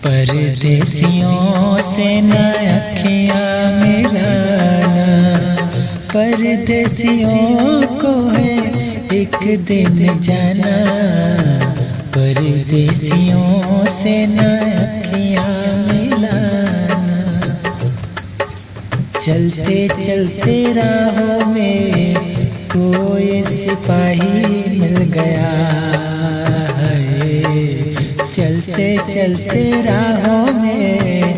परदेसियों से न अखियाँ मिलाना, परदेसियों को है एक दिन जाना। परदेसियों से न अखियाँ मिलाना, चलते चलते राहों में कोई सिपाही मिल गया है। चलते चलते राहों में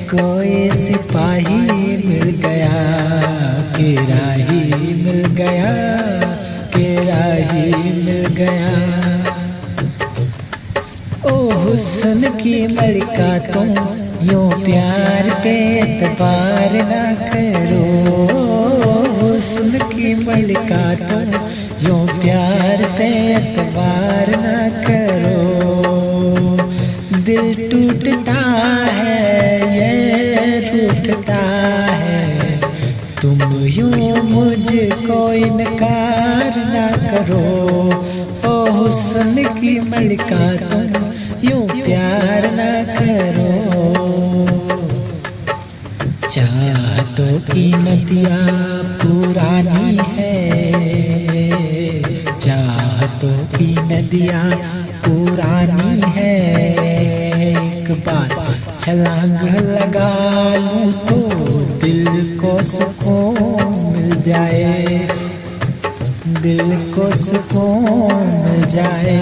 कोई सिपाही मिल गया, के राही मिल गया, के राही मिल गया। ओ हुस्न की मलिका तुम यूं प्यार पे एतबार ना करो। हुस्न की मलिका तुम यूं प्यार पे एतबार ना करो। दिल टूटता है ये रूठता है, तुम यूं मुझको इनकार ना करो। ओ हुस्न की मलिका तुम यूं प्यार ना करो। चाहतों की नदियाँ पुरानी है, चाहतों की नदियाँ पुरानी है। एक बार छलांग लगा लूं तो दिल को सुकून मिल जाए, दिल को सुकून मिल जाए।